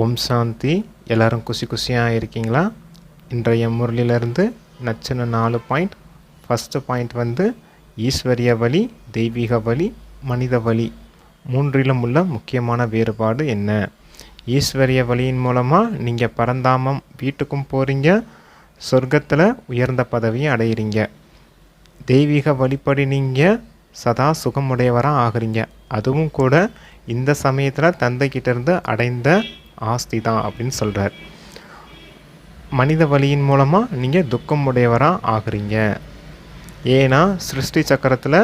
ஓம் சாந்தி. எல்லோரும் குஷியாக இருக்கீங்களா? இன்றைய முரளிலிருந்து நச்சுன்னு 4 பாயிண்ட். ஃபஸ்ட்டு பாயிண்ட் வந்து ஈஸ்வரிய வழி, தெய்வீக வழி, மனித வழி மூன்றிலும் உள்ள முக்கியமான வேறுபாடு என்ன? ஈஸ்வரிய வழியின் மூலமாக நீங்கள் பரந்தாமம் வீட்டுக்கும் போகிறீங்க, சொர்க்கத்தில் உயர்ந்த பதவியை அடையிறீங்க. தெய்வீக வழிப்படி நீங்கள் சதா சுகமுடையவராக ஆகிறீங்க. அதுவும் கூட இந்த சமயத்தில் தந்தைக்கிட்டேருந்து அடைந்த ஆஸ்தி தான் அப்படின்னு சொல்கிறார். மனித வழியின் மூலமாக நீங்கள் துக்கம் உடையவராக ஆகிறீங்க. ஏன்னா சிருஷ்டி சக்கரத்தில்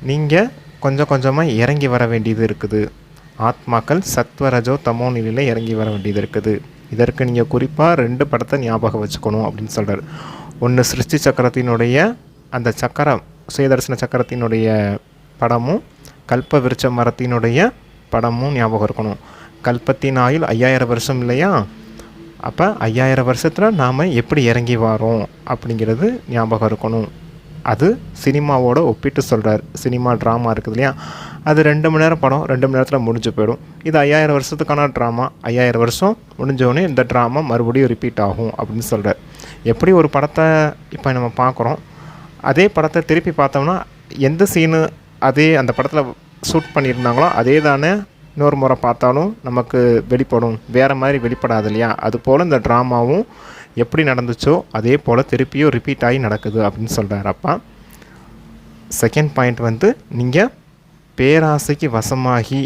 நீங்கள் கொஞ்சம் கொஞ்சமாக இறங்கி வர வேண்டியது இருக்குது. ஆத்மாக்கள் சத்வரஜோ தமோ நிலையில் இறங்கி வர வேண்டியது இருக்குது. இதற்கு நீங்கள் குறிப்பாக 2 படத்தை ஞாபகம் வச்சுக்கணும் அப்படின்னு சொல்கிறார். ஒன்று சிருஷ்டி சக்கரத்தினுடைய அந்த சக்கரம், சுயதர்சன சக்கரத்தினுடைய படமும் கல்ப விருட்ச மரத்தினுடைய படமும் ஞாபகம் இருக்கணும். கல்பத்தின் ஆயுள் 5000 வருஷம் இல்லையா? அப்போ 5000 வருஷத்தில் நாம் எப்படி இறங்கி வரோம் அப்படிங்கிறது ஞாபகம் இருக்கணும். அது சினிமாவோட ஒப்பிட்டு சொல்கிறார். சினிமா ட்ராமா இருக்குது இல்லையா? அது 2 மணி நேரம் படம், 2 மணி நேரத்தில் முடிஞ்சு போயிடும். இது 5000 வருஷத்துக்கான ட்ராமா. 5000 வருஷம் முடிஞ்சோடனே இந்த ட்ராமா மறுபடியும் ரிப்பீட் ஆகும் அப்படின்னு சொல்கிறார். எப்படி ஒரு படத்தை இப்போ நம்ம பார்க்குறோம், அதே படத்தை திருப்பி பார்த்தோம்னா எந்த சீனு அதே அந்த படத்தில் ஷூட் பண்ணியிருந்தாங்களோ அதே தானே இன்னொரு முறை பார்த்தாலும் நமக்கு வெளிப்படும், வேறு மாதிரி வெளிப்படாது இல்லையா? அதுபோல் இந்த ட்ராமாவும் எப்படி நடந்துச்சோ அதே போல் திருப்பியும் ரிப்பீட் ஆகி நடக்குது அப்படின்னு சொல்கிறார் அப்பா. செகண்ட் பாயிண்ட் வந்து நீங்கள் பேராசைக்கு வசமாகி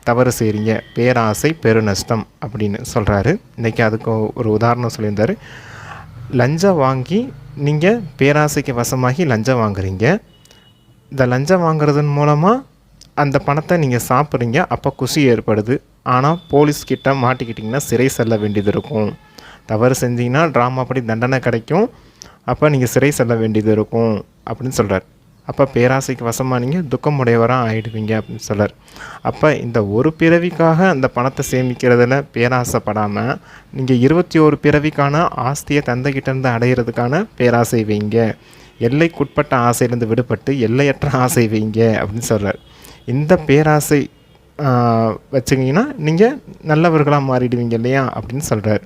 தவறு செய்கிறீங்க, பேராசை பெருநஷ்டம் அப்படின்னு சொல்கிறாரு. இன்றைக்கி அதுக்கு ஒரு உதாரணம் சொல்லியிருந்தார். லஞ்சம் வாங்கி நீங்கள் பேராசைக்கு வசமாகி லஞ்சம் வாங்குறீங்க. இந்த லஞ்சம் வாங்குறதன் மூலமாக அந்த பணத்தை நீங்கள் சாப்பிட்றீங்க, அப்போ குஷி ஏற்படுது. ஆனால் போலீஸ்கிட்ட மாட்டிக்கிட்டிங்கன்னா சிறை செல்ல வேண்டியது இருக்கும். தவறு செஞ்சிங்கன்னா ட்ராமா படி தண்டனை கிடைக்கும், அப்போ நீங்கள் சிறை செல்ல வேண்டியது இருக்கும் அப்படின்னு சொல்கிறார். அப்போ பேராசைக்கு வசமாக நீங்கள் துக்கமுடையவராக ஆகிடுவீங்க அப்படின்னு சொல்கிறார். அப்போ இந்த ஒரு பிறவிக்காக அந்த பணத்தை சேமிக்கிறதுல பேராசைப்படாமல் நீங்கள் 21 பிறவிக்கான ஆஸ்தியை தந்தைக்கிட்டேருந்து அடையிறதுக்கான பேராசை வைங்க. எல்லைக்குட்பட்ட ஆசையிலேருந்து விடுபட்டு எல்லையற்ற ஆசை வைங்க அப்படின்னு சொல்கிறார். இந்த பேராசை வச்சுக்கிங்கன்னா நீங்கள் நல்லவர்களாக மாறிடுவீங்க இல்லையா அப்படின்னு சொல்கிறார்.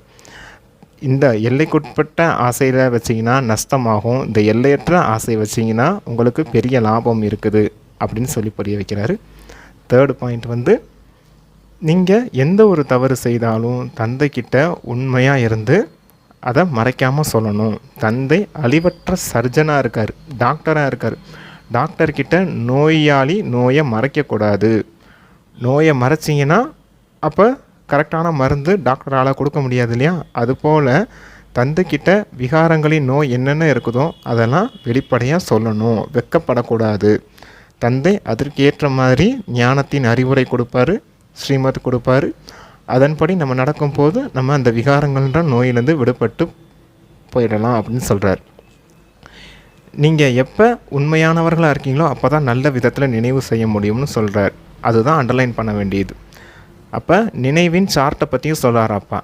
இந்த எல்லைக்குட்பட்ட ஆசையில் வச்சிங்கன்னா நஷ்டமாகும், இந்த எல்லையற்ற ஆசை வச்சிங்கன்னா உங்களுக்கு பெரிய லாபம் இருக்குது அப்படின்னு சொல்லி புரிய வைக்கிறாரு. தேர்டு பாயிண்ட் வந்து நீங்கள் எந்த ஒரு தவறு செய்தாலும் தந்தைக்கிட்ட உண்மையாக இருந்து அதை மறைக்காமல் சொல்லணும். தந்தை அழிவற்ற சர்ஜனாக இருக்கார், டாக்டராக இருக்கார். டாக்டர்கிட்ட நோயாளி நோயை மறைக்கக்கூடாது. நோயை மறைச்சிங்கன்னா அப்போ கரெக்டான மருந்து டாக்டரால் கொடுக்க முடியாது இல்லையா? அதுபோல் தந்தைக்கிட்ட விகாரங்களின் நோய் என்னென்ன இருக்குதோ அதெல்லாம் வெளிப்படையாக சொல்லணும், வெக்கப்படக்கூடாது. தந்தை அதற்கு ஏற்ற மாதிரி ஞானத்தின் அறிவுரை கொடுப்பார், ஸ்ரீமத் கொடுப்பார். அதன்படி நம்ம நடக்கும்போது நம்ம அந்த விகாரங்கள்ன்ற நோயிலேருந்து விடுபட்டு போயிடலாம் அப்படின்னு சொல்கிறார். நீங்கள் எப்போ உண்மையானவர்களாக இருக்கீங்களோ அப்போ தான் நல்ல விதத்தில் நினைவு செய்ய முடியும்னு சொல்கிறார். அதுதான் அண்டர்லைன் பண்ண வேண்டியது. அப்போ நினைவின் சார்ட்டை பற்றியும் சொல்கிறார் அப்பா.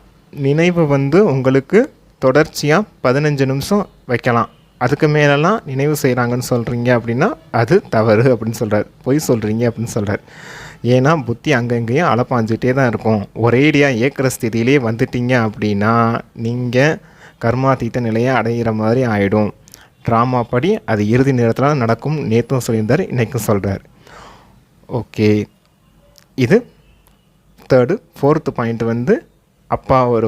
நினைவு வந்து உங்களுக்கு தொடர்ச்சியாக 15 நிமிஷம் வைக்கலாம். அதுக்கு மேலெல்லாம் நினைவு செய்கிறாங்கன்னு சொல்கிறீங்க அப்படின்னா அது தவறு அப்படின்னு சொல்கிறார். பொய் சொல்கிறீங்க அப்படின்னு சொல்கிறார். ஏன்னா புத்தி அங்கங்கேயும் அலப்பாஞ்சிட்டே தான் இருக்கும். ஒரேடியாக ஏக்கிற ஸ்திதியிலே வந்துட்டீங்க அப்படின்னா நீங்கள் கர்மாதீத்த நிலையை அடைகிற மாதிரி ஆகிடும். ட்ராமா படி அது இறுதி நேரத்தில் நடக்கும். நேற்றும் சொல்லியிருந்தார், இன்றைக்கும் சொல்கிறார். ஓகே, இது தேர்டு. ஃபோர்த்து பாயிண்ட் வந்து அப்பா ஒரு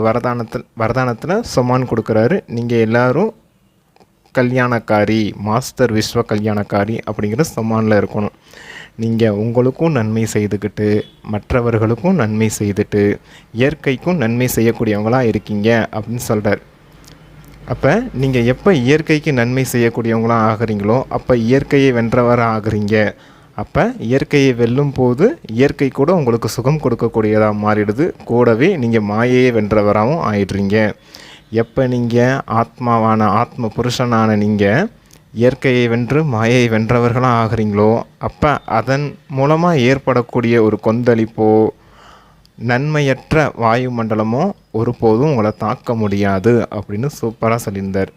வரதானத்தில் சொமான் கொடுக்குறாரு. நீங்கள் எல்லோரும் கல்யாணக்காரி, மாஸ்டர் விஸ்வ கல்யாணக்காரி அப்படிங்கிற சொமானில் இருக்கணும். நீங்கள் உங்களுக்கும் நன்மை செய்துக்கிட்டு மற்றவர்களுக்கும் நன்மை செய்துட்டு இயற்கைக்கும் நன்மை செய்யக்கூடியவங்களாக இருக்கீங்க அப்படின்னு சொல்கிறார். அப்போ நீங்கள் எப்போ இயற்கைக்கு நன்மை செய்யக்கூடியவங்களாம் ஆகிறீங்களோ அப்போ இயற்கையை வென்றவராக ஆகிறீங்க. அப்போ இயற்கையை வெல்லும் போது இயற்கை கூட உங்களுக்கு சுகம் கொடுக்கக்கூடியதாக மாறிடுது. கூடவே நீங்கள் மாயையை வென்றவராகவும் ஆயிடுறீங்க. எப்போ நீங்கள் ஆத்மாவான ஆத்ம புருஷனான நீங்கள் இயற்கையை வென்று மாயையை வென்றவர்களாக ஆகிறீங்களோ அப்போ அதன் மூலமாக ஏற்படக்கூடிய ஒரு கொந்தளிப்போ நன்மையற்ற வாயு மண்டலமோ ஒருபோதும் உங்களை தாக்க முடியாது அப்படின்னு சூப்பராக சொல்லியிருந்தார்.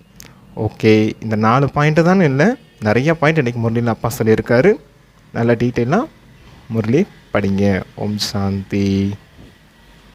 ஓகே, இந்த 4 பாயிண்ட்டு தானே இல்லை, நிறைய பாயிண்ட் இன்றைக்கி முரளியில் அப்பா சொல்லியிருக்காரு. நல்ல டீட்டெயிலாக முரளி படிங்க. ஓம் சாந்தி.